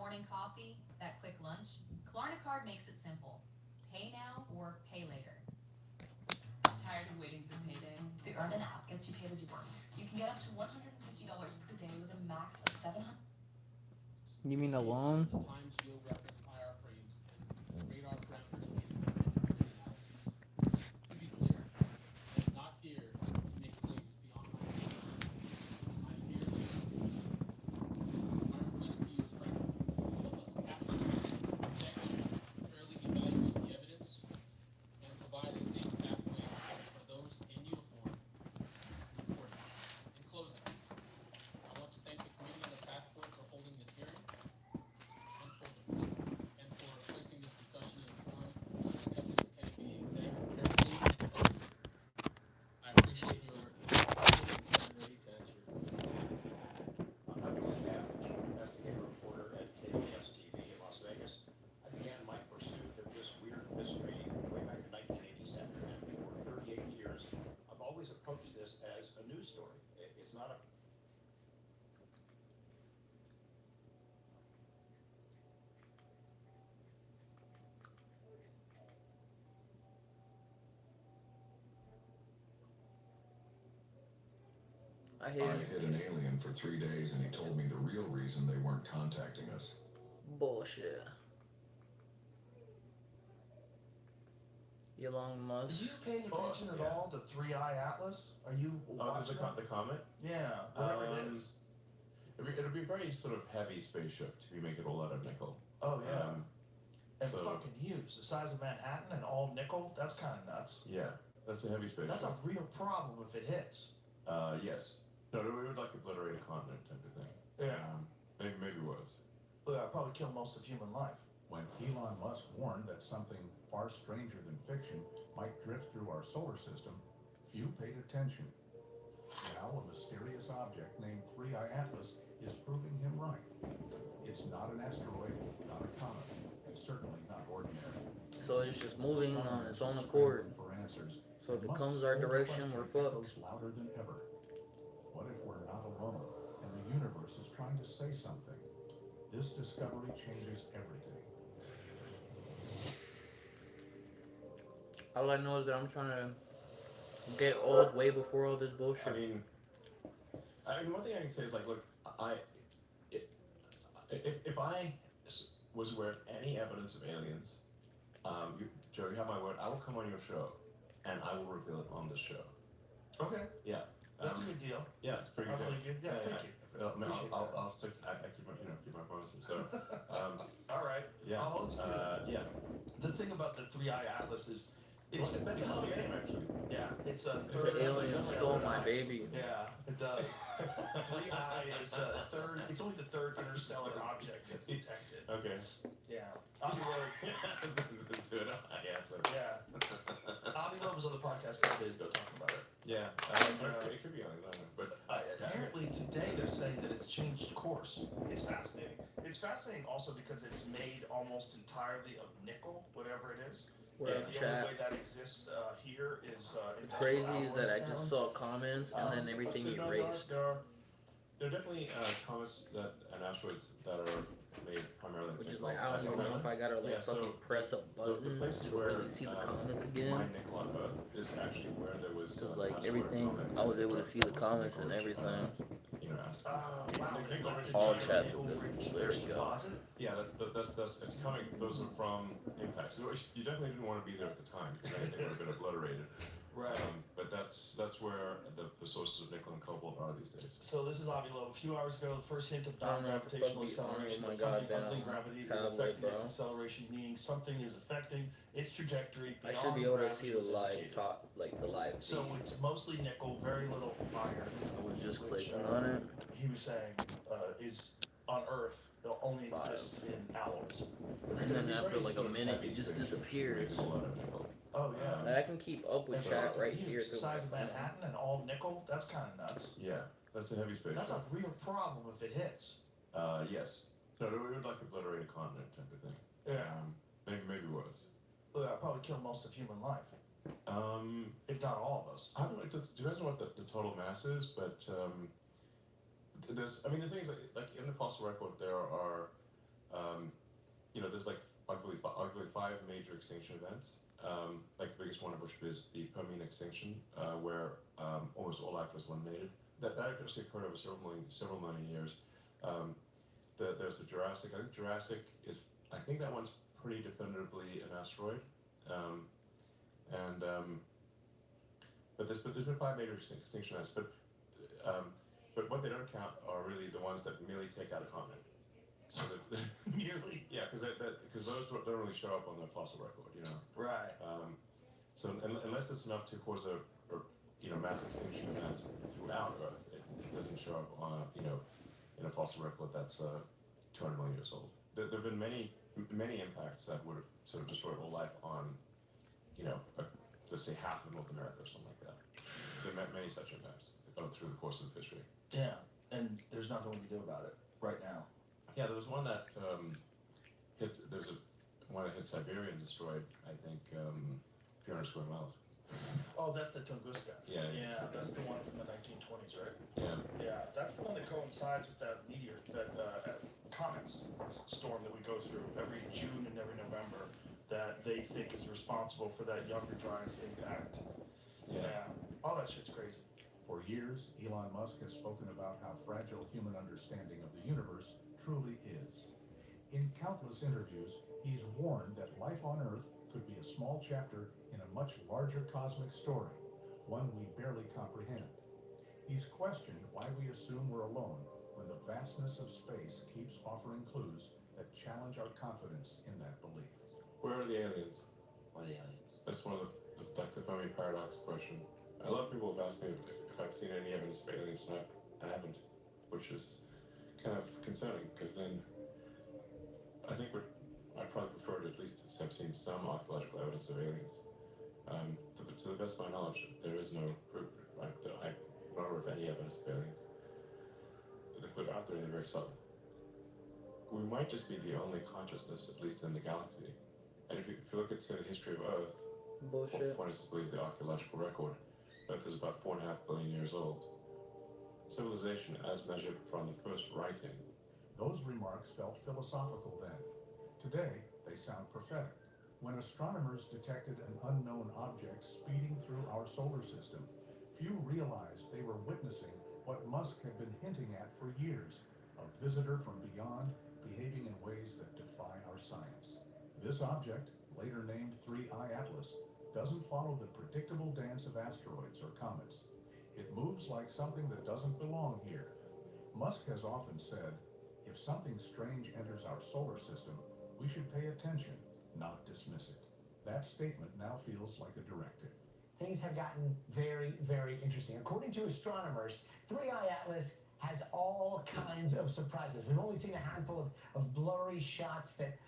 morning coffee, that quick lunch, Klarna Card makes it simple. Pay now or pay later. Tired of waiting for payday? The Urban app gets you paid as you work. You can get up to $150 per day with a max of 700. You mean a loan? The Times geo-reference IR frames and radar parameters made independent analysis. To be clear, I am not here to make claims beyond my ability. I am here to my request to you is practical. Help us capture, protect, fairly evaluate the evidence, and provide a safe pathway for those in uniform reporting. In closing, I want to thank the committee and the task force for holding this hearing and for placing this discussion in a forum where evidence can be examined carefully. I appreciate your attention and I'm ready to answer your questions. I'm George Gavage, investigative reporter at KBS TV in Las Vegas. I began my pursuit of this weird mystery way back in 1987, and for 38 years, I've always approached this as a news story. It's not a I hate I it. hid an alien for 3 days and he told me the real reason they weren't contacting us. Bullshit. Elon Are Musk. you paying attention at all to 3-Eye Atlas? Are you watching the comet? Yeah, whatever it is. It'll be a very sort of heavy spaceship to make it all out of nickel. Oh, yeah. And so- fucking huge. The size of Manhattan and all nickel. That's kind of nuts. Yeah, that's a heavy spaceship. That's a real problem if it hits. Yes. No, it would like obliterate a continent type of thing. Yeah. Maybe worse. Well, it'll probably kill most of human life. When Elon Musk warned that something far stranger than fiction might drift through our solar system, few paid attention. Now a mysterious object named 3-Eye Atlas is proving him right. It's not an asteroid, not a comet, and certainly not ordinary. So it's just moving on its own accord. For answers. So if it Musk's comes our old direction, we're question fucked. echoes louder than ever. What if we're not alone, and the universe is trying to say something? This discovery changes everything. All I know is that I'm trying to get old way before all this bullshit. I mean, one thing I can say is like, look, if I was aware of any evidence of aliens, Joe, you have my word. I will come on your show, and I will reveal it on this show. Okay. Yeah. That's a good deal. Yeah, it's pretty I good. believe you. Yeah, thank you. I'll stick. I keep my promises. So, All right. yeah. I'll hold you to that. Yeah. The thing about the 3-Eye Atlas is it's That's a hell of a game, actually. yeah, it's a It's third an alien stole my baby. Yeah, it does. 3-Eye is the third. It's only the third interstellar object that's detected. Okay. Yeah. Avi Loeb was on the podcast a couple days ago talking about it. Yeah. It could be on his own, but Apparently today they're saying that it's changed course. It's fascinating. It's fascinating also because it's made almost entirely of nickel, whatever it is. Where And the chat. only way that exists here is It's crazy is that I just saw comments and then everything erased. There are definitely comets and asteroids that are made primarily. Which is like, I don't even know if I gotta like Yeah, so fucking press a button the places to where really see the comments again. mine nickel on Earth is actually where there was Cause like asteroid everything, comet. I was able to see the That was comments and nickel-rich, everything. wow. All chats are good. There we go. Yeah, that's it's coming. Those are from impacts. So you definitely didn't want to be there at the time because everything would have been obliterated. Right. But that's where the sources of nickel and cobalt are these days. So this is Avi Loeb. A few hours ago, the first hint of I don't know what the fuck non-gravitational we acceleration, on that my something goddamn other than gravity is tablet, affecting its bro. acceleration, meaning something is affecting its trajectory I beyond should be able to see the gravity's live indicator. talk, like the live So feed. it's mostly nickel, very little iron. I was just which, clicking on it. He was saying is on Earth it only exists in alloys. And then after like a minute, it just disappears. Made a lot of nickel. Oh yeah. Like, I can keep up with And chat fucking right huge. here The through my size of phone. Manhattan and all nickel. That's kind of nuts. Yeah, that's a heavy spaceship. That's a real problem if it hits. Yes. No, it would like obliterate a continent type of thing. Yeah. Maybe worse. Well, it'll probably kill most of human life, if not all of us. I don't know. It depends on what the total mass is, but the thing is, like in the fossil record, there are There's like arguably 5 major extinction events. Like the biggest one of which is the Permian extinction, where almost all life was eliminated. That actually occurred over several million years. There's the Jurassic. I think Jurassic is. I think that one's pretty definitively an asteroid. But there's been 5 major extinction events. But what they don't count are really the ones that merely take out a continent. So Merely. yeah, because those don't really show up on the fossil record, Right. So unless it's enough to cause a mass extinction event throughout Earth, it doesn't show up on in a fossil record that's 200 million years old. There have been many impacts that would have sort of destroyed all life on let's say half of North America or something like that. There have been many such impacts through the course of history. Yeah, and there's nothing we can do about it right now. Yeah, there was one that one that hit Siberia and destroyed, I think, 300 square miles. Oh, that's the Tunguska. Yeah, That's the one from the 1920s, right? Yeah. Yeah, that's the one that coincides with that meteor, that comet storm that we go through every June and every November that they think is responsible for that Younger Dryas impact. Yeah. All that shit's crazy. For years, Elon Musk has spoken about how fragile human understanding of the universe truly is. In countless interviews, he's warned that life on Earth could be a small chapter in a much larger cosmic story, one we barely comprehend. He's questioned why we assume we're alone when the vastness of space keeps offering clues that challenge our confidence in that belief. Where are the aliens? Where are the aliens? That's one of the Fermi paradox question. A lot of people have asked me if I've seen any evidence of aliens, and I haven't, which is kind of concerning, because then I think I'd probably prefer to at least have seen some archaeological evidence of aliens. To the best of my knowledge, there is no proof, I'm not aware of any evidence of aliens. If they're out there, they're very subtle. We might just be the only consciousness, at least in the galaxy. And if you look at, say, the history of Earth, Bullshit. one is to believe the archaeological record, Earth is about 4.5 billion years old. Civilization, as measured from the first writing. Those remarks felt philosophical then. Today, they sound prophetic. When astronomers detected an unknown object speeding through our solar system, few realized they were witnessing what Musk had been hinting at for years, a visitor from beyond behaving in ways that defy our science. This object, later named 3I Atlas, doesn't follow the predictable dance of asteroids or comets. It moves like something that doesn't belong here. Musk has often said, if something strange enters our solar system, we should pay attention, not dismiss it. That statement now feels like a directive. Things have gotten very, very interesting. According to astronomers, 3I Atlas has all kinds of surprises. We've only seen a handful of blurry shots that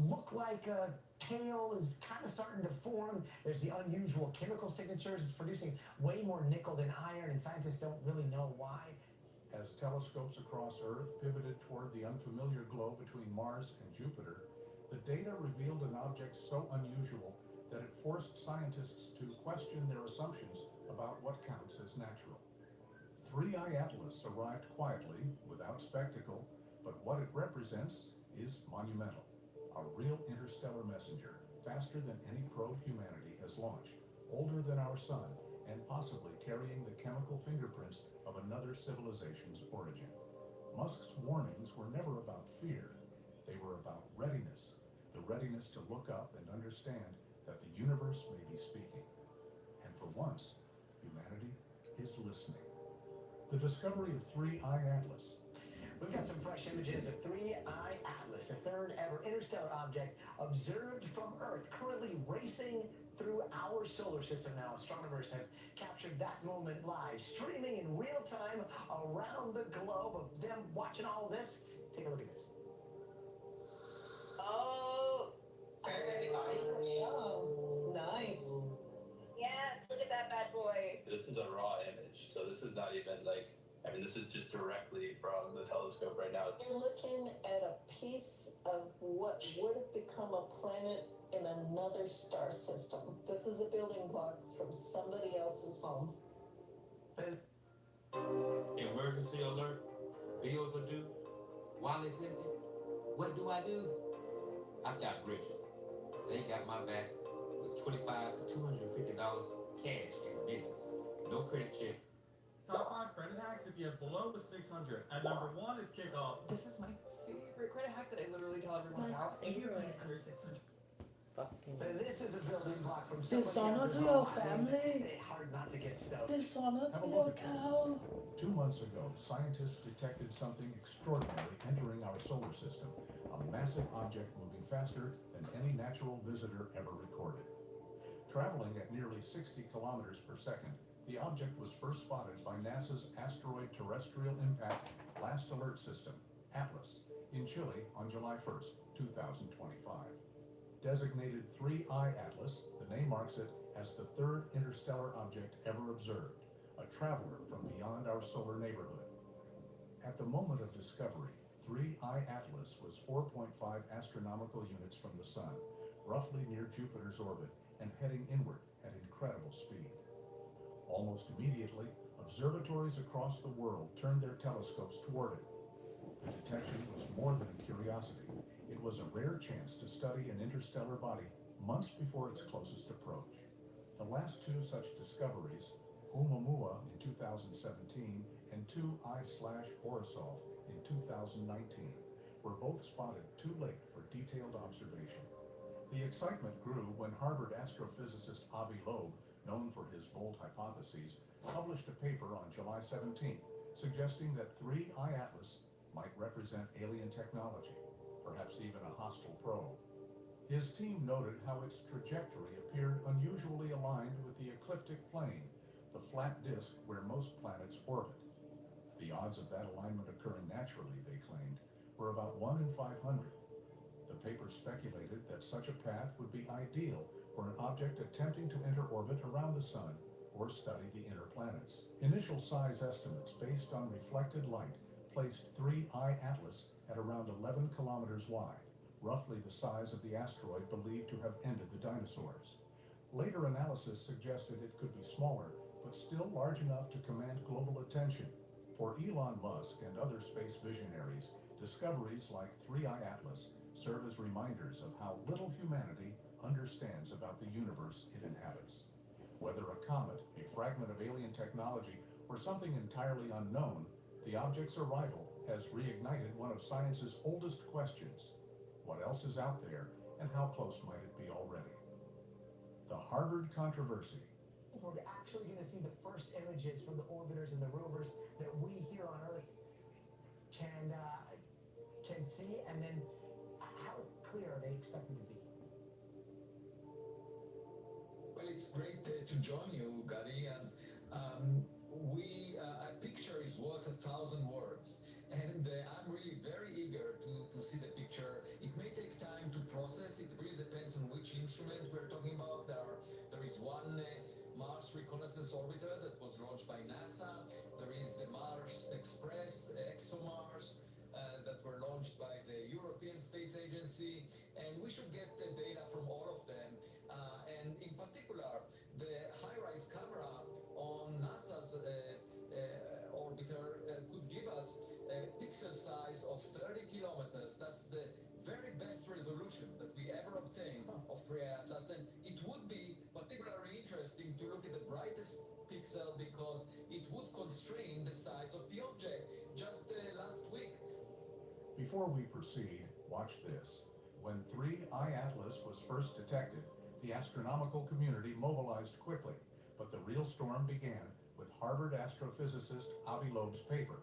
look like a tail is kind of starting to form. There's the unusual chemical signatures. It's producing way more nickel than iron, and scientists don't really know why. As telescopes across Earth pivoted toward the unfamiliar glow between Mars and Jupiter, the data revealed an object so unusual that it forced scientists to question their assumptions about what counts as natural. 3I Atlas arrived quietly, without spectacle, but what it represents is monumental. A real interstellar messenger, faster than any probe humanity has launched, older than our sun, and possibly carrying the chemical fingerprints of another civilization's origin. Musk's warnings were never about fear. They were about readiness, the readiness to look up and understand that the universe may be speaking. And for once, humanity is listening. The discovery of 3I Atlas. We've got some fresh images of 3I Atlas, a third ever interstellar object observed from Earth, currently racing through our solar system now. Astronomers have captured that moment live, streaming in real time around the globe of them watching all of this. Take a look at this. Oh, Nice. yes, look at that bad boy. This is a raw image, so this is not even like, I mean, this is just directly from the telescope right now. You're looking at a piece of what would have become a planet in another star system. This is a building block from somebody else's home. Emergency alert, bills are due, wallet empty. what do? I've got Bridget. They got my back with $25 to $250 cash in minutes. No credit check. Top 5 credit hacks if you have below 600. At number 1 is kickoff. This is my favorite credit hack that I literally tell everyone about. If your credit's under 600. This is a building block from Dishonor else's to your home. I mean, family. it's hard not to get stoked. Dishonor Have to a your look at cow. this. 2 months ago, scientists detected something extraordinary entering our solar system, a massive object moving faster than any natural visitor ever recorded. Traveling at nearly 60 kilometers per second, the object was first spotted by NASA's Asteroid Terrestrial Impact Last Alert System, ATLAS, in Chile on July 1st, 2025. Designated 3I Atlas, the name marks it as the third interstellar object ever observed, a traveler from beyond our solar neighborhood. At the moment of discovery, 3I Atlas was 4.5 astronomical units from the Sun, roughly near Jupiter's orbit, and heading inward at incredible speed. Almost immediately, observatories across the world turned their telescopes toward it. The detection was more than a curiosity. It was a rare chance to study an interstellar body months before its closest approach. The last 2 such discoveries, Oumuamua in 2017 and 2I/Borisov in 2019, were both spotted too late for detailed observation. The excitement grew when Harvard astrophysicist Avi Loeb, known for his bold hypotheses, published a paper on July 17th, suggesting that 3I Atlas might represent alien technology, perhaps even a hostile probe. His team noted how its trajectory appeared unusually aligned with the ecliptic plane, the flat disk where most planets orbit. The odds of that alignment occurring naturally, they claimed, were about 1 in 500. The paper speculated that such a path would be ideal for an object attempting to enter orbit around the Sun or study the inner planets. Initial size estimates based on reflected light placed 3I Atlas at around 11 kilometers wide, roughly the size of the asteroid believed to have ended the dinosaurs. Later analysis suggested it could be smaller, but still large enough to command global attention. For Elon Musk and other space visionaries, discoveries like 3I Atlas serve as reminders of how little humanity understands about the universe it inhabits. Whether a comet, a fragment of alien technology, or something entirely unknown, the object's arrival has reignited one of science's oldest questions. What else is out there, and how close might it be already? The Harvard controversy. We're actually going to see the first images from the orbiters and the rovers that we here on Earth can see, and then how clear are they expected to be? Well, it's great to join you, Gary, and a picture is worth 1,000 words, and I'm really very eager to see the picture. It may take time to process. It really depends on which instrument we're talking about. There is one Mars Reconnaissance Orbiter that was launched by NASA. There is the Mars Express, ExoMars, that were launched by the European Space Agency, and we should get the data from all of them. And in particular, the high-rise camera on NASA's orbiter could give us a pixel size of 30 kilometers. That's the very best resolution that we ever obtained of 3I Atlas, and it would be particularly interesting to look at the brightest pixel because it would constrain the size of the object. Just last week. Before we proceed, watch this. When 3I Atlas was first detected, the astronomical community mobilized quickly, but the real storm began with Harvard astrophysicist Avi Loeb's paper.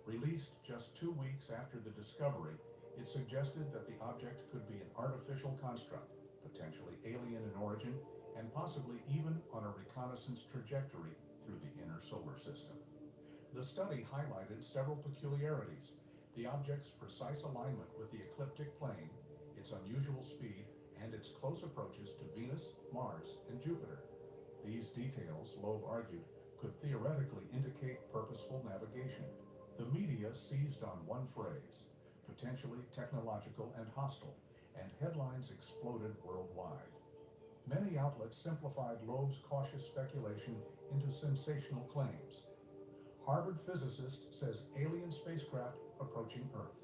Released just 2 weeks after the discovery, it suggested that the object could be an artificial construct, potentially alien in origin, and possibly even on a reconnaissance trajectory through the inner solar system. The study highlighted several peculiarities: the object's precise alignment with the ecliptic plane, its unusual speed, and its close approaches to Venus, Mars, and Jupiter. These details, Loeb argued, could theoretically indicate purposeful navigation. The media seized on one phrase, potentially technological and hostile, and headlines exploded worldwide. Many outlets simplified Loeb's cautious speculation into sensational claims. Harvard physicist says alien spacecraft approaching Earth.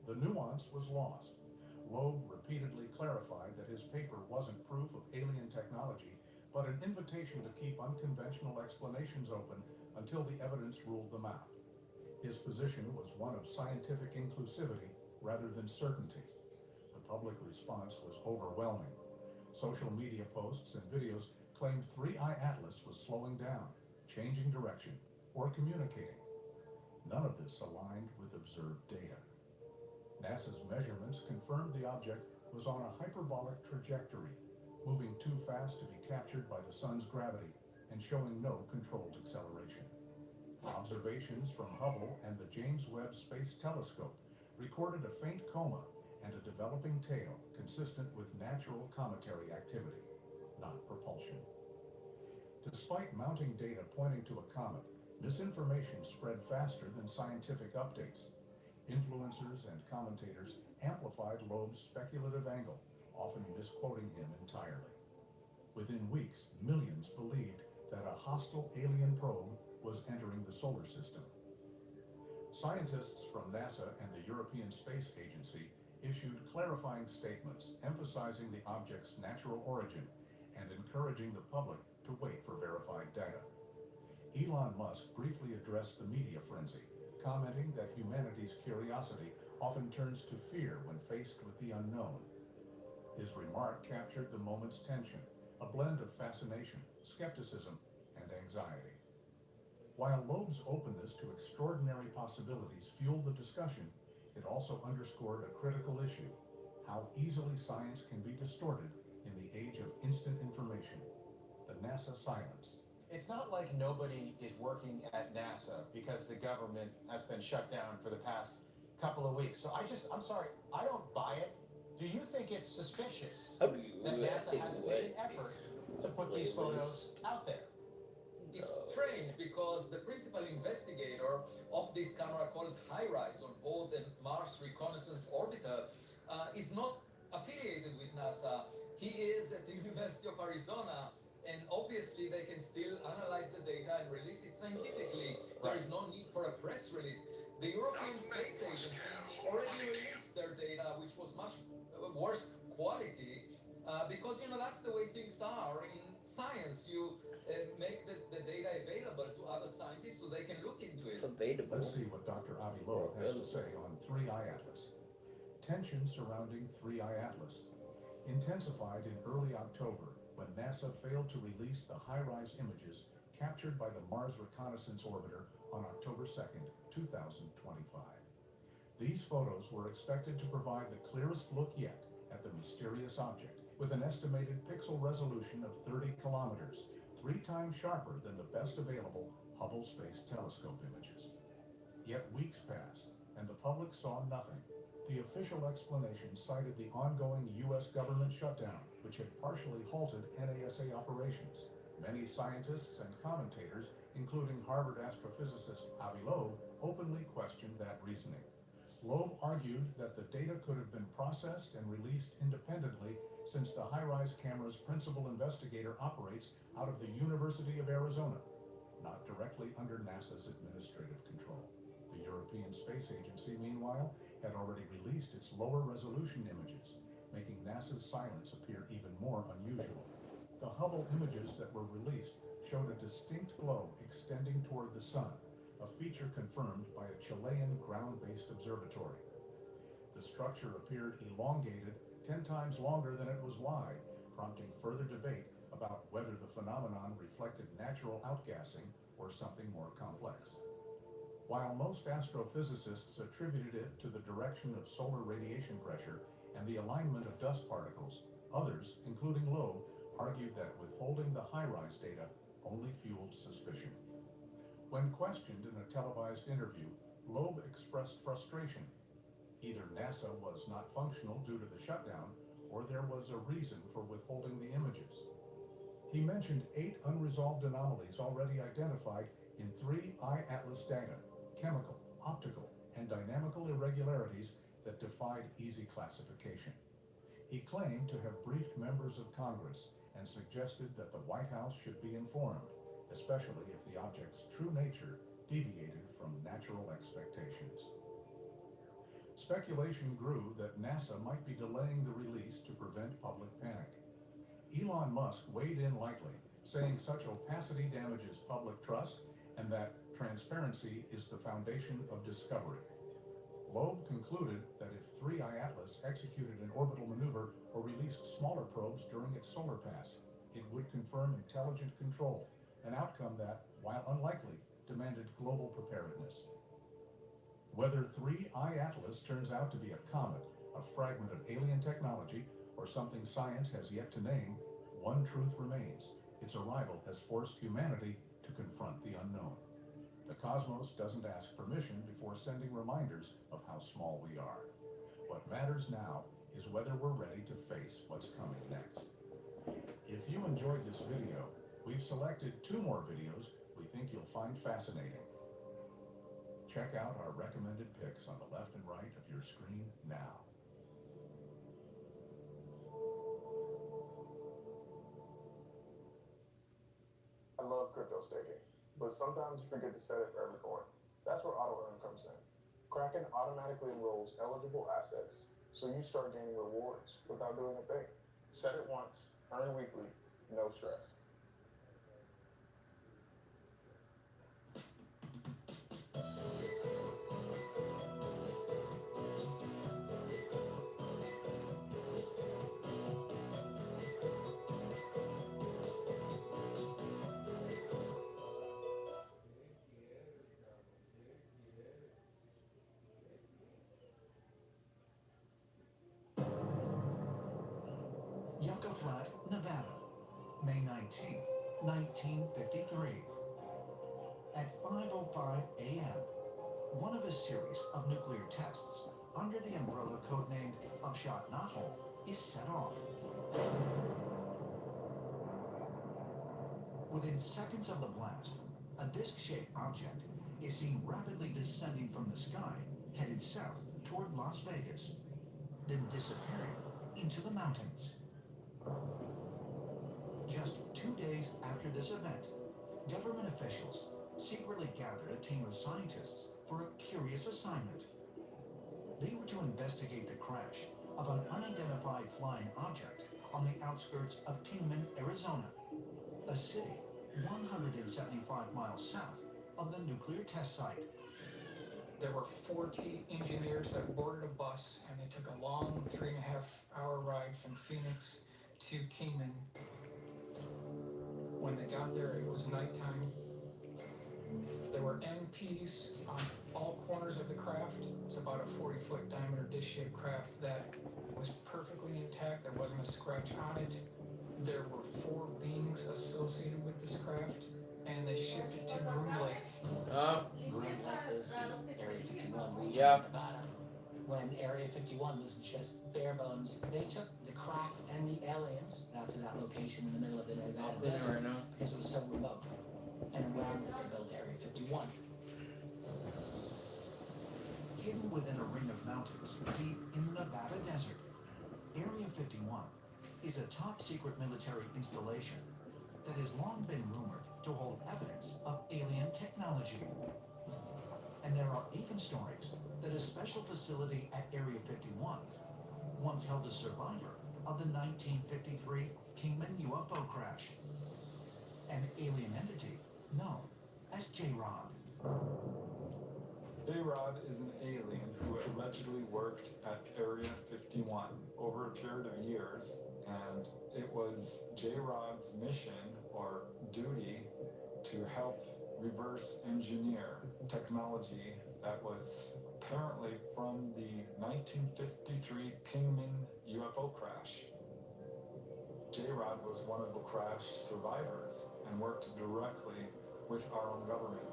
The nuance was lost. Loeb repeatedly clarified that his paper wasn't proof of alien technology, but an invitation to keep unconventional explanations open until the evidence ruled them out. His position was one of scientific inclusivity rather than certainty. The public response was overwhelming. Social media posts and videos claimed 3I Atlas was slowing down, changing direction, or communicating. None of this aligned with observed data. NASA's measurements confirmed the object was on a hyperbolic trajectory, moving too fast to be captured by the sun's gravity and showing no controlled acceleration. Observations from Hubble and the James Webb Space Telescope recorded a faint coma and a developing tail consistent with natural cometary activity, not propulsion. Despite mounting data pointing to a comet, misinformation spread faster than scientific updates. Influencers and commentators amplified Loeb's speculative angle, often misquoting him entirely. Within weeks, millions believed that a hostile alien probe was entering the solar system. Scientists from NASA and the European Space Agency issued clarifying statements emphasizing the object's natural origin and encouraging the public to wait for verified data. Elon Musk briefly addressed the media frenzy, commenting that humanity's curiosity often turns to fear when faced with the unknown. His remark captured the moment's tension, a blend of fascination, skepticism, and anxiety. While Loeb's openness to extraordinary possibilities fueled the discussion, it also underscored a critical issue: how easily science can be distorted in the age of instant information. The NASA silence. It's not like nobody is working at NASA because the government has been shut down for the past couple of weeks. So I'm sorry, I don't buy it. Do you think it's suspicious that NASA hasn't made an effort to put these photos out there? It's strange because the principal investigator of this camera called HiRISE on board the Mars Reconnaissance Orbiter is not affiliated with NASA. He is at the University of Arizona, and obviously they can still analyze the data and release it scientifically. There is no need for a press release. The European Space Agency already released their data, which was much worse quality, because that's the way things are in science. You make the data available to other scientists so they can look into it. Let's see what Dr. Avi Loeb has to say on 3I Atlas. Tension surrounding 3I Atlas intensified in early October when NASA failed to release the HiRISE images captured by the Mars Reconnaissance Orbiter on October 2nd, 2025. These photos were expected to provide the clearest look yet at the mysterious object, with an estimated pixel resolution of 30 kilometers, 3 times sharper than the best available Hubble Space Telescope images. Yet weeks passed, and the public saw nothing. The official explanation cited the ongoing U.S. government shutdown, which had partially halted NASA operations. Many scientists and commentators, including Harvard astrophysicist Avi Loeb, openly questioned that reasoning. Loeb argued that the data could have been processed and released independently since the HiRISE camera's principal investigator operates out of the University of Arizona, not directly under NASA's administrative control. The European Space Agency, meanwhile, had already released its lower resolution images, making NASA's silence appear even more unusual. The Hubble images that were released showed a distinct glow extending toward the sun, a feature confirmed by a Chilean ground-based observatory. The structure appeared elongated 10 times longer than it was wide, prompting further debate about whether the phenomenon reflected natural outgassing or something more complex. While most astrophysicists attributed it to the direction of solar radiation pressure and the alignment of dust particles, others, including Loeb, argued that withholding the HiRISE data only fueled suspicion. When questioned in a televised interview, Loeb expressed frustration. Either NASA was not functional due to the shutdown, or there was a reason for withholding the images. He mentioned 8 unresolved anomalies already identified in 3I Atlas data: chemical, optical, and dynamical irregularities that defied easy classification. He claimed to have briefed members of Congress and suggested that the White House should be informed, especially if the object's true nature deviated from natural expectations. speculation grew that NASA might be delaying the release to prevent public panic. Elon Musk weighed in lightly, saying such opacity damages public trust and that transparency is the foundation of discovery. Loeb concluded that if 3I Atlas executed an orbital maneuver or released smaller probes during its solar pass, it would confirm intelligent control, an outcome that, while unlikely, demanded global preparedness. Whether 3I Atlas turns out to be a comet, a fragment of alien technology, or something science has yet to name, one truth remains. Its arrival has forced humanity to confront the unknown. The cosmos doesn't ask permission before sending reminders of how small we are. What matters now is whether we're ready to face what's coming next. If you enjoyed this video, we've selected 2 more videos we think you'll find fascinating. Check out our recommended picks on the left and right of your screen now. I love crypto staking, but sometimes you forget to set it for every coin. That's where auto earn comes in. Kraken automatically enrolls eligible assets, so you start gaining rewards without doing a thing. Set it once, earn weekly, no stress. Yucca Flat, Nevada, May 19th, 1953. At 5:05 a.m., one of a series of nuclear tests under the umbrella codenamed Upshot Knothole is set off. Within seconds of the blast, a disc-shaped object is seen rapidly descending from the sky, headed south toward Las Vegas, then disappearing into the mountains. Just 2 days after this event, government officials secretly gathered a team of scientists for a curious assignment. They were to investigate the crash of an unidentified flying object on the outskirts of Kingman, Arizona, a city 175 miles south of the nuclear test site. There were 40 engineers that boarded a bus, and they took a long 3.5-hour ride from Phoenix to Kingman. When they got there, it was nighttime. There were MPs on all corners of the craft. It's about a 40-foot diameter dish-shaped craft that was perfectly intact. There wasn't a scratch on it. There were 4 beings associated with this craft, and they shipped it to Groom Lake. Groom Lake is the Area 51 region Yeah. of Nevada. When Area 51 was just bare bones, they took the craft and the aliens out to that location in the middle of the Nevada desert right now. because it was so remote. And around it they built Area 51. Hidden within a ring of mountains deep in the Nevada desert, Area 51 is a top-secret military installation that has long been rumored to hold evidence of alien technology. And there are even stories that a special facility at Area 51 once held a survivor of the 1953 Kingman UFO crash, an alien entity known as J-Rod. J-Rod is an alien who allegedly worked at Area 51 over a period of years, and it was J-Rod's mission or duty to help reverse engineer technology that was apparently from the 1953 Kingman UFO crash. J-Rod was one of the crash survivors and worked directly with our own government.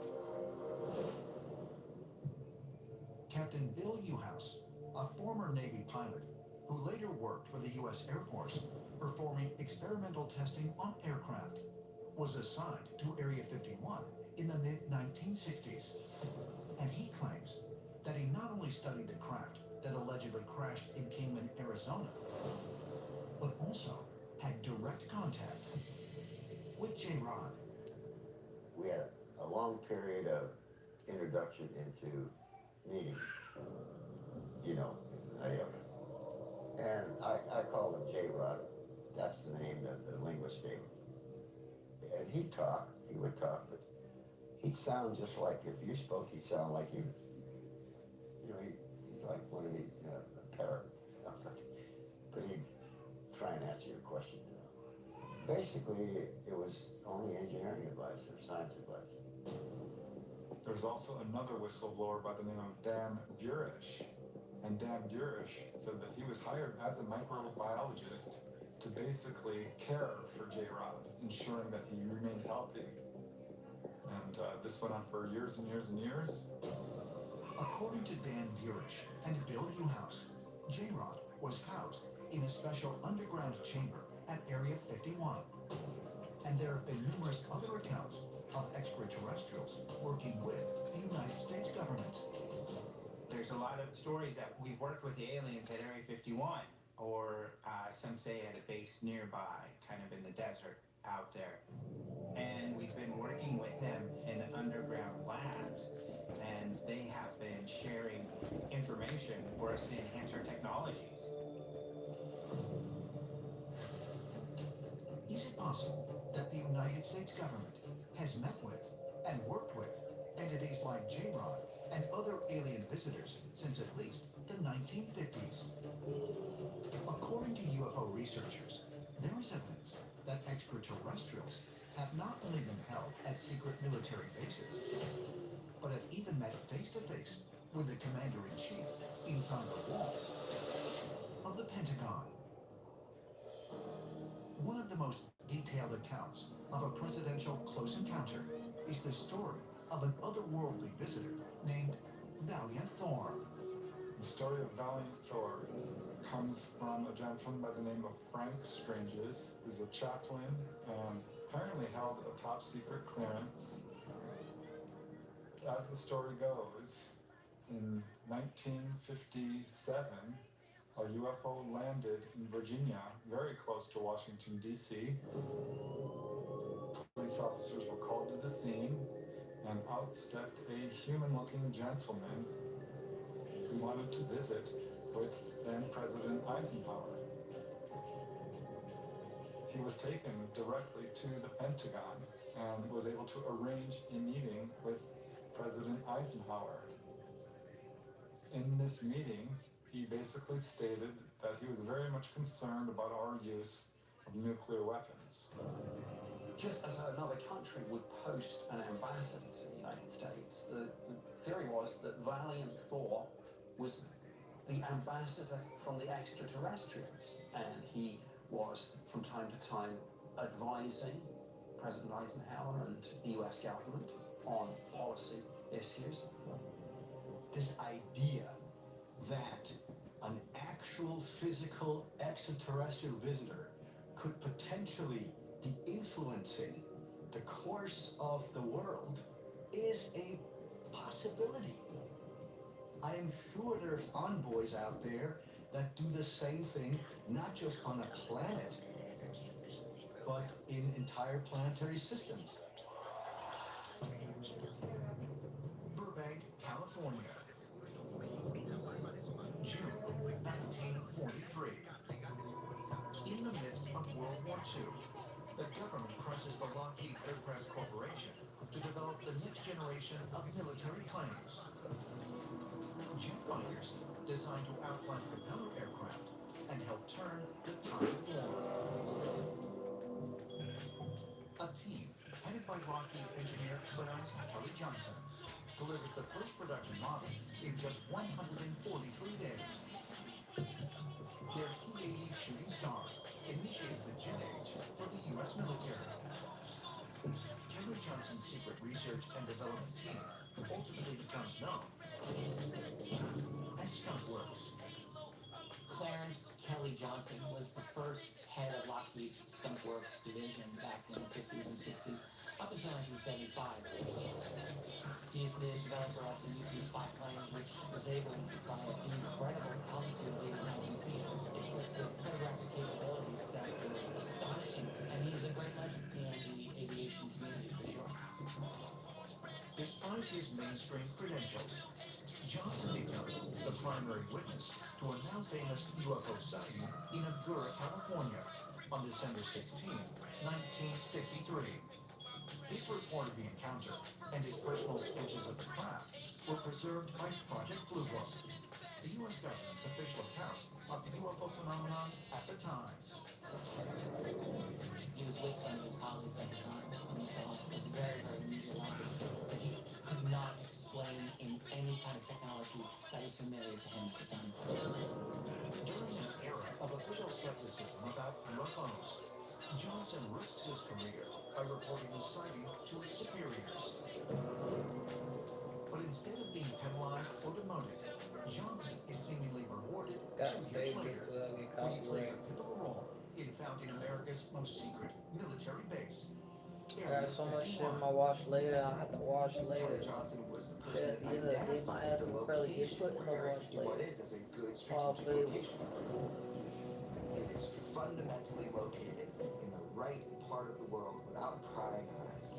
Captain Bill Uhouse, a former Navy pilot who later worked for the U.S. Air Force performing experimental testing on aircraft, was assigned to Area 51 in the mid-1960s. And he claims that he not only studied the craft that allegedly crashed in Kingman, Arizona, but also had direct contact with J-Rod. We had a long period of introduction into meetings. you know, and I called him J-Rod. That's the name that the linguist gave him. And he would talk, but he'd sound just like, if you spoke, he'd sound like you. You know, he's like one of these, a parrot. But he'd try and answer your question, you know. Basically, it was only engineering advice or science advice. There's also another whistleblower by the name of Dan Burish. And Dan Burish said that he was hired as a microbiologist to basically care for J-Rod, ensuring that he remained healthy. And this went on for years and years and years. According to Dan Burish and Bill Newhouse, J-Rod was housed in a special underground chamber at Area 51. And there have been numerous other accounts of extraterrestrials working with the United States government. There's a lot of stories that we've worked with the aliens at Area 51, or some say at a base nearby, kind of in the desert out there. And we've been working with them in underground labs, and they have been sharing information for us to enhance our technologies. Is it possible that the United States government has met with and worked with entities like J-Rod and other alien visitors since at least the 1950s? According to UFO researchers, there is evidence that extraterrestrials have not only been held at secret military bases, but have even met face-to-face with the commander-in-chief inside the walls of the Pentagon. One of the most detailed accounts of a presidential close encounter is the story of an otherworldly visitor named Valiant Thor. The story of Valiant Thor comes from a gentleman by the name of Frank Stranges, who's a chaplain and apparently held a top secret clearance. As the story goes, in 1957, a UFO landed in Virginia, very close to Washington, D.C. Police officers were called to the scene, and out stepped a human-looking gentleman who wanted to visit with then President Eisenhower. He was taken directly to the Pentagon and was able to arrange a meeting with President Eisenhower. In this meeting, he basically stated that he was very much concerned about our use of nuclear weapons. Just as another country would post an ambassador to the United States, the theory was that Valiant Thor was the ambassador from the extraterrestrials, and he was from time to time advising President Eisenhower and the US government on policy issues. This idea that an actual physical extraterrestrial visitor could potentially be influencing the course of the world is a possibility. I am sure there's envoys out there that do the same thing, not just on a planet, but in entire planetary systems. Burbank, California. June 1943. In the midst of World War II, the government crushes the Lockheed Aircraft Corporation to develop the next generation of military planes. Jet fighters designed to outflank propeller aircraft and help turn the tide of war. A team headed by Lockheed engineer Clarence Kelly Johnson delivers the first production model in just 143 days. Their P-80 Shooting Star initiates the jet age for the U.S. military. Kelly Johnson's secret research and development team ultimately becomes known as Skunk Works. Clarence Kelly Johnson was the first head of Lockheed's Skunk Works division back in the 50s and 60s, up until 1975. He's the developer of the U-2 spy plane, which was able to fly at an incredible altitude of 8,000 feet, equipped with photographic capabilities that were astonishing, and he's a great legend in the aviation community for sure. Despite his mainstream credentials, Johnson becomes the primary witness to a now famous UFO sighting in Agoura, California, on December 16, 1953. His report of the encounter and his personal sketches of the craft were preserved by Project Blue Book, the U.S. government's official account of the UFO phenomenon at the time. He was with some of his colleagues at the time, and he saw a very, very unusual object that he could not explain in any kind of technology that was familiar to him at the time. During an era of official skepticism about UFOs, Johnson risks his career by reporting the sighting to his superiors. But instead of being penalized or demoted, Johnson is seemingly rewarded 2 years later when he plays a pivotal role in founding America's most secret military base. I got so much shit in my wash later. I'll have to wash later. Johnson was the Shit, at the end of the day, my ass will probably get put in the wash later. Is a good All strategic flavor. location. It is fundamentally located in the right part of the world without prying eyes.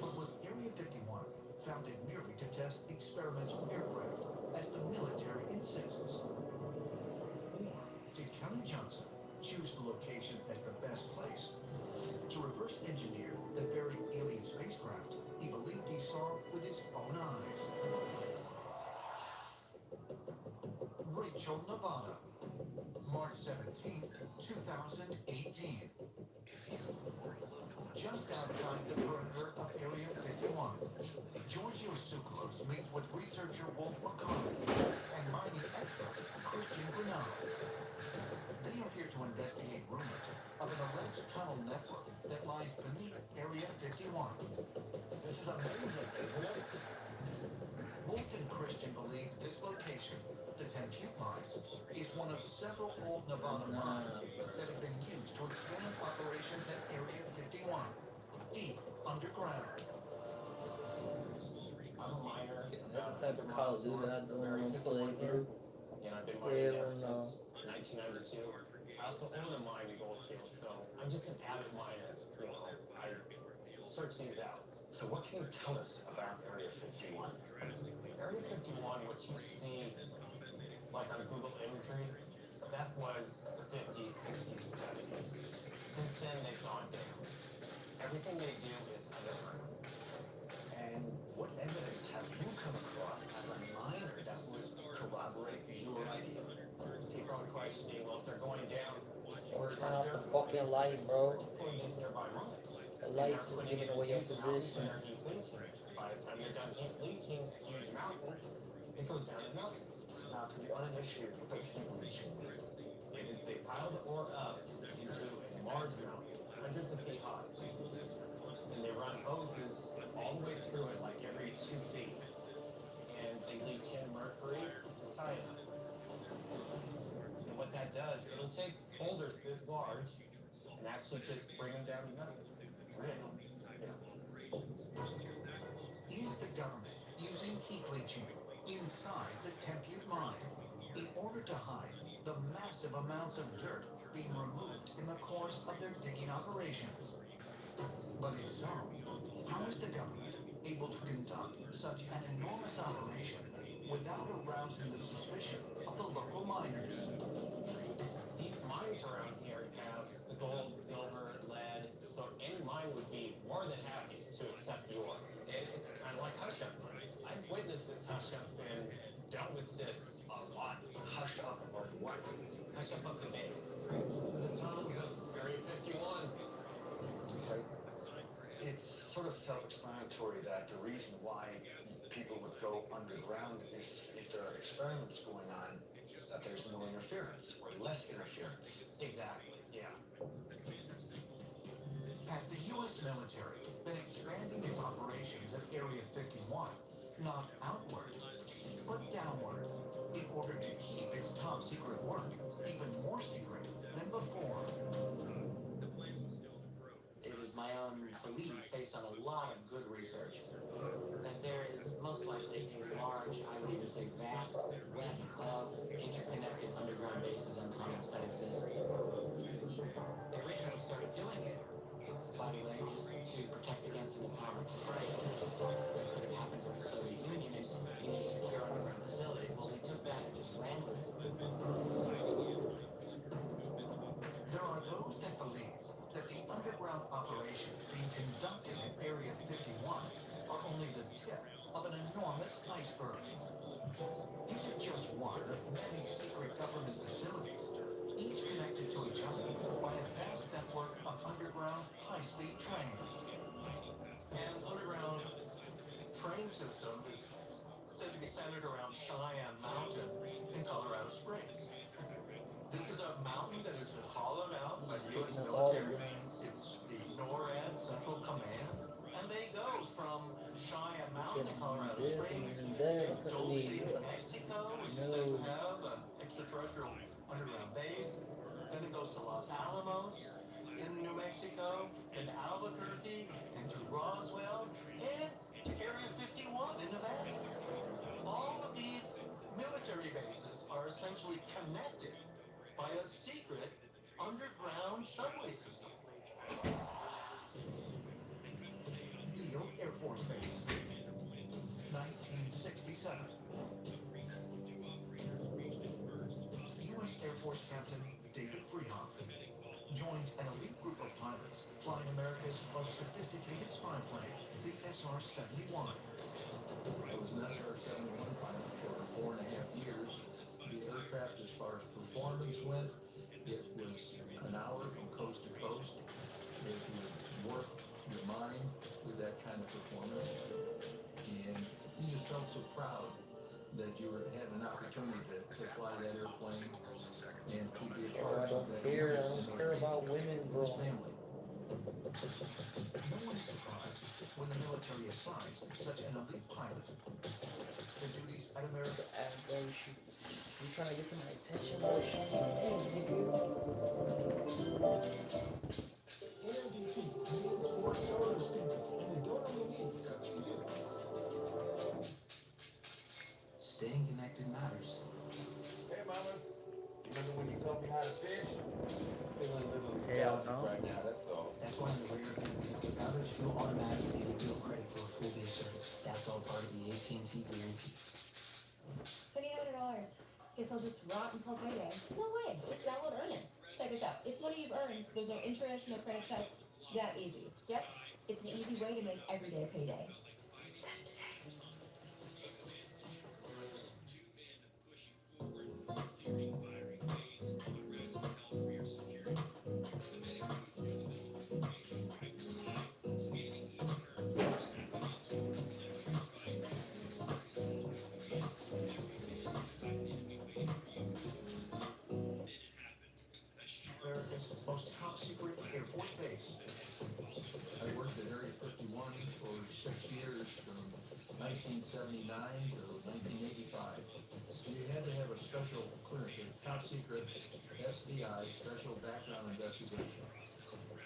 But was Area 51 founded merely to test experimental aircraft, as the military insists? Or did County Johnson choose the location as the best place to reverse engineer the very alien spacecraft he believed he saw with his own eyes? Rachel, Nevada, March 17th, 2018. Just outside the perimeter of Area 51, Giorgio Tsoukalos meets with researcher Wolf McConnell and mining expert Christian Grenell. They are here to investigate rumors of an alleged tunnel network that lies beneath Area 51. This is amazing, isn't it? Wolf and Christian believe this location, the Tempute Mines, is one of several old Nevada mines that have been used to expand operations at Area 51, deep underground. I'm a miner. That's the type of Call of Duty I don't want to play, bro. And I've been mining there since 1992. I also own a mine in Goldfield, so I'm just an avid miner. You know, I search these out. So what can you tell us about Area 51? Area 51, what you see, like on Google imagery, that was the 50s, 60s, and 70s. Since then, they've gone down. Everything they do is underground. And what evidence have you come across as a miner that would corroborate your idea? People are questioning, well, if they're going down, or is Turn off the fucking light, bro. let's go to these nearby mines. The light's just giving away your position. By the time you're done heat bleaching a huge mountain, it goes down to nothing. Now, to be uninitiated, what does heat bleaching mean? It is they pile the ore up into a large mountain, hundreds of feet high. And they run hoses all the way through it, like every 2 feet. And they leach in mercury and cyanide. And what that does, it'll take boulders this large and actually just bring them down to nothing. Is the government using heat bleaching inside the Tempute mine in order to hide the massive amounts of dirt being removed in the course of their digging operations? But if so, how is the government able to conduct such an enormous operation without arousing the suspicion of the local miners? These mines around here have the gold, silver, lead, so any mine would be more than happy to accept the ore. And it's kind of like hush-up. I've witnessed this hush-up and dealt with this a lot. Hush-up of what? Hush-up of the base. The tunnels of Area 51. Okay. It's sort of self-explanatory that the reason why people would go underground is if there are experiments going on, that there's no interference or less interference. Exactly, yeah. Has the U.S. military been expanding its operations at Area 51, not outward, but downward, in order to keep its top secret work even more secret than before? It is my own belief, based on a lot of good research, that there is most likely a large, I would even say vast, web of interconnected underground bases and tunnels that exist. They originally started doing it, by the way, just to protect against an atomic strike that could have happened from So the union is you need secure underground facilities. Well, they took that and just ran with it. There are those that believe that the underground operations being conducted at Area 51 are only the tip of an enormous iceberg. This is just one of many secret government facilities, each connected to each other by a vast network of underground high-speed trains. And underground train system is said to be centered around Cheyenne Mountain in Colorado Springs. This is a mountain that has been hollowed out by the U.S. military. It's the NORAD Central Command, and they go from Cheyenne Mountain in Colorado Springs to Dulce, New Mexico, which is said to have an extraterrestrial underground base. Then it goes to Los Alamos in New Mexico, then to Albuquerque, and to Roswell, and to Area 51 in Nevada. All of these military bases are essentially connected by a secret underground subway system. Beale Air Force Base, 1967. U.S. Air Force Captain David Freehoff joins an elite group of pilots flying America's most sophisticated spy plane, the SR-71. I was an SR-71 pilot for 4.5 years. The aircraft, as far as performance went, it was an hour from coast to coast. It would work your mind with that kind of performance. And you just felt so proud that you had an opportunity to fly that airplane and to be a part of that. I don't care about women, bro. Family. No one is surprised when the military assigns such an elite pilot. The duties at America. You trying to get to my attention? Hey, nigga. Staying connected matters. Hey, mama. Remember when you taught me how to fish? Feeling a little nostalgic right now, that's all. That's why in the rare event we have coverage, you'll automatically get bill credit for a full day service. That's all part of the AT&T guarantee. $2,800. Guess I'll just rot until payday. No way. It's download earning. Check this out. It's money you've earned. There's no interest, no credit checks. That easy. Yep. It's an easy way to make every day payday. That's today. America's most top secret Air Force base. I worked at Area 51 for 6 years, from 1979 to 1985. You had to have a special clearance, a top secret SBI, Special Background Investigation.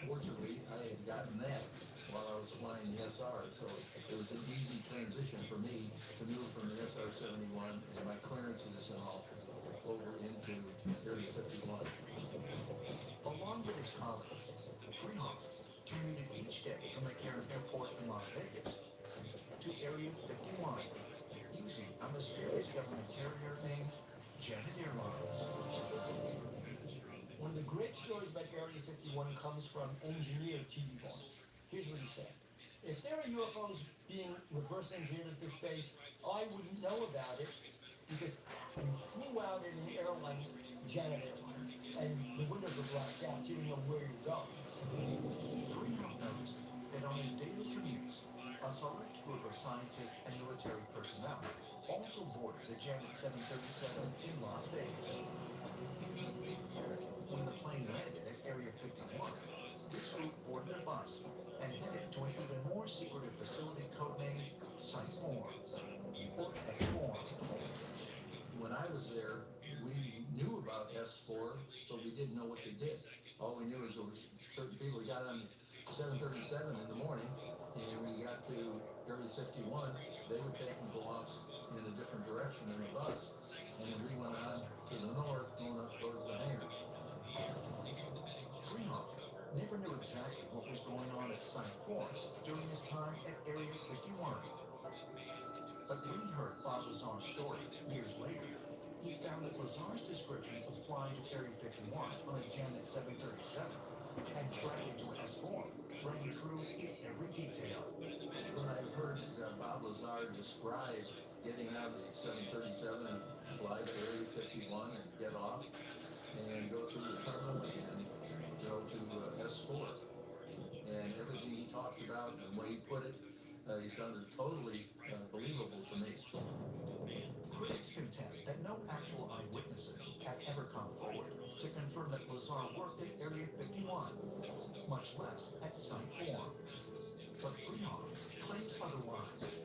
Fortunately, I had gotten that while I was flying the SR, so it was an easy transition for me to move from the SR-71 and my clearances and all over into Area 51. Along with his colleagues, Freehoff commuted each day from McCarran Airport in Las Vegas to Area 51 using a mysterious government carrier named Janet Airlines. One of the great stories about Area 51 comes from engineer T.V. Barnes. Here's what he said. If there are UFOs being reverse engineered at this base, I wouldn't know about it because you flew out in an airline, Janet Airlines, and the windows were blacked out, so you didn't know where you're going. Freehoff noticed that on his daily commutes, a select group of scientists and military personnel also boarded the Janet 737 in Las Vegas. When the plane landed at Area 51, this group boarded a bus and headed to an even more secretive facility codenamed Site 4, or S4. When I was there, we knew about S4, but we didn't know what they did. All we knew is there was certain people got on 737 in the morning, and when we got to Area 51, they would take and go off in a different direction in the bus, and then we went on to the north, going up towards the hangars. Freehoff never knew exactly what was going on at Site 4 during his time at Area 51. But when he heard Bob Lazar's story years later, he found that Lazar's description of flying to Area 51 on a Janet 737 and tracking to an S4 rang true in every detail. When I heard Bob Lazar describe getting on the 737 and fly to Area 51 and get off and go through the terminal and go to S4, and everything he talked about and the way he put it, he sounded totally believable to me. Critics contend that no actual eyewitnesses have ever come forward to confirm that Lazar worked at Area 51, much less at Site 4. But Freehoff claims otherwise.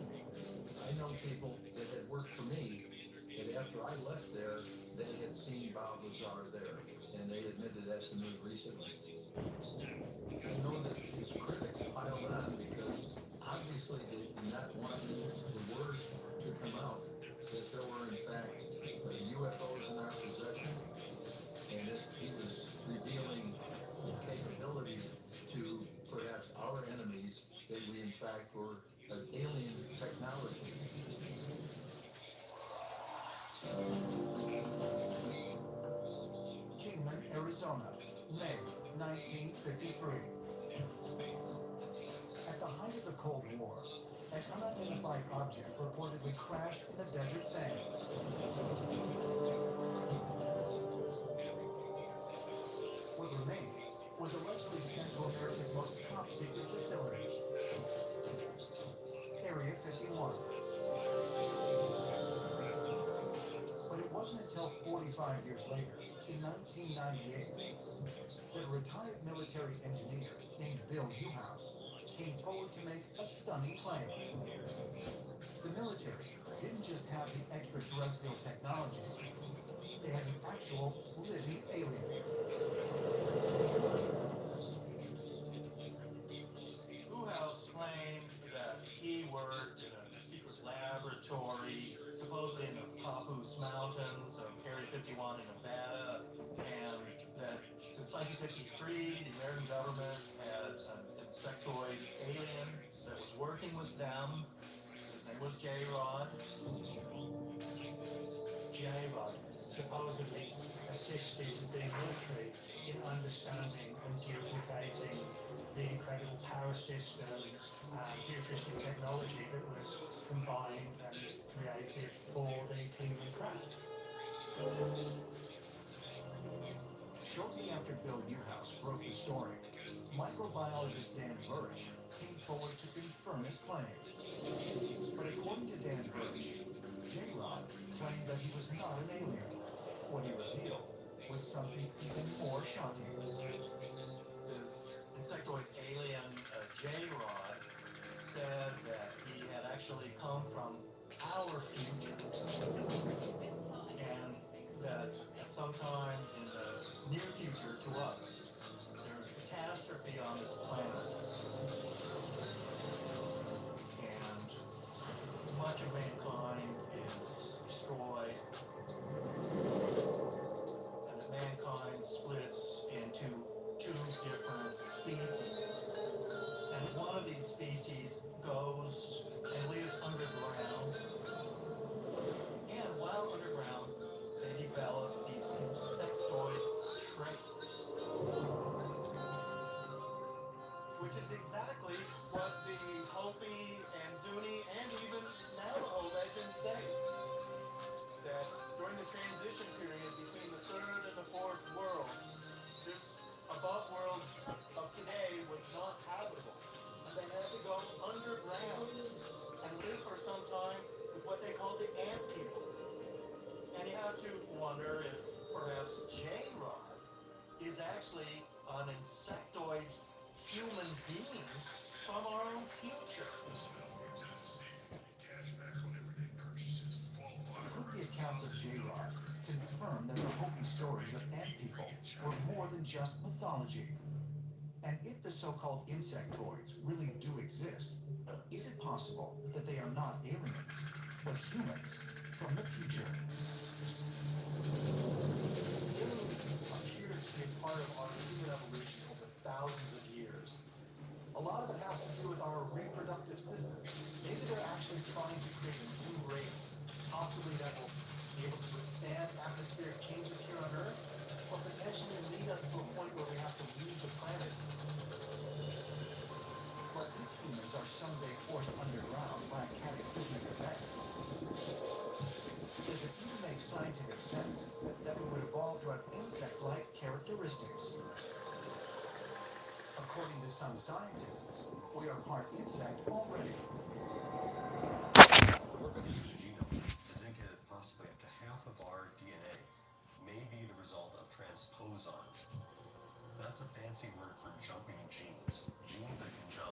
I know people that had worked for me, that after I left there, they had seen Bob Lazar there, and they admitted that to me recently. I know that these critics piled on because obviously they do not want the word to come out that there were in fact UFOs in our possession, and that he was revealing capabilities to perhaps our enemies that we in fact were an alien technology. Kingman, Arizona, May 1953. At the height of the Cold War, an unidentified object reportedly crashed in the desert sands. What remained was allegedly sent to America's most top-secret facility, Area 51. But it wasn't until 45 years later, in 1998, that a retired military engineer named Bill Newhouse came forward to make a stunning claim. The military didn't just have the extraterrestrial technology, they had an actual living alien. Newhouse claimed that he worked in a secret laboratory, supposedly in the Papoose Mountains of Area 51 in Nevada, and that since 1953, the American government had an insectoid alien that was working with them. His name was J-Rod. J-Rod supposedly assisted the military in understanding and duplicating the incredible power systems and futuristic technology that was combined and created for the Kingman craft. Shortly after Bill Newhouse broke the story, microbiologist Dan Burrish came forward to confirm his claim. But according to Dan Burrish, J-Rod claimed that he was not an alien. What he revealed was something even more shocking. This insectoid alien, J-Rod, said that he had actually come from our future, and that at some time in the near future to us, there's catastrophe on this planet, and much of mankind is destroyed, and that mankind splits into two different species, and one of these species goes and lives underground, and while underground, they develop these insectoid traits, which is exactly what the Hopi and Zuni and even Navajo legends say. That during the transition period between the third and the fourth world, this above world of today was not habitable. And they had to go underground and live for some time with what they call the ant people. And you have to wonder if perhaps J-Rod is actually an insectoid human being from our own future. Hopi accounts of J-Rod confirm that the Hopi stories of ant people were more than just mythology. And if the so-called insectoids really do exist, is it possible that they are not aliens, but humans from the future? Humans appear to be a part of our human evolution over thousands of years. A A lot of it has to do with our reproductive systems. Maybe they're actually trying to create a new race, possibly that will be able to withstand atmospheric changes here on Earth, or potentially lead us to a point where we have to leave the planet. But if humans are someday forced underground by a cataclysmic event, does it even make scientific sense that we would evolve to have insect-like characteristics? According to some scientists, we are part insect already. The work of the human genome has indicated that possibly up to half of our DNA may be the result of transposons. That's a fancy word for jumping